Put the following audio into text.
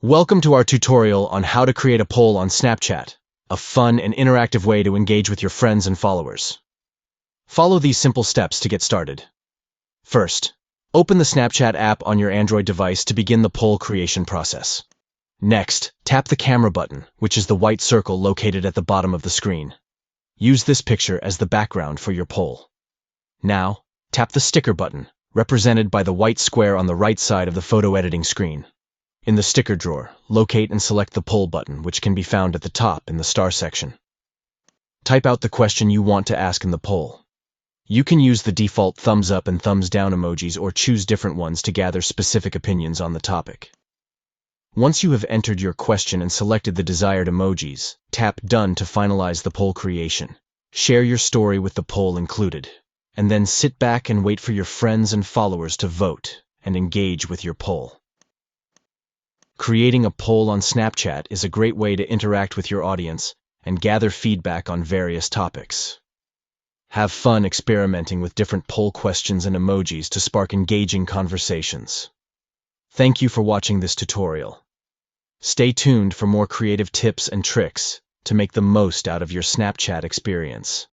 Welcome to our tutorial on how to create a poll on Snapchat, a fun and interactive way to engage with your friends and followers. Follow these simple steps to get started. First, open the Snapchat app on your Android device to begin the poll creation process. Next, tap the camera button, which is the white circle located at the bottom of the screen. Use this picture as the background for your poll. Now, tap the sticker button, represented by the white square on the right side of the photo editing screen. In the sticker drawer, locate and select the poll button, which can be found at the top in the star section. Type out the question you want to ask in the poll. You can use the default thumbs up and thumbs down emojis or choose different ones to gather specific opinions on the topic. Once you have entered your question and selected the desired emojis, tap Done to finalize the poll creation. Share your story with the poll included, and then sit back and wait for your friends and followers to vote and engage with your poll. Creating a poll on Snapchat is a great way to interact with your audience and gather feedback on various topics. Have fun experimenting with different poll questions and emojis to spark engaging conversations. Thank you for watching this tutorial. Stay tuned for more creative tips and tricks to make the most out of your Snapchat experience.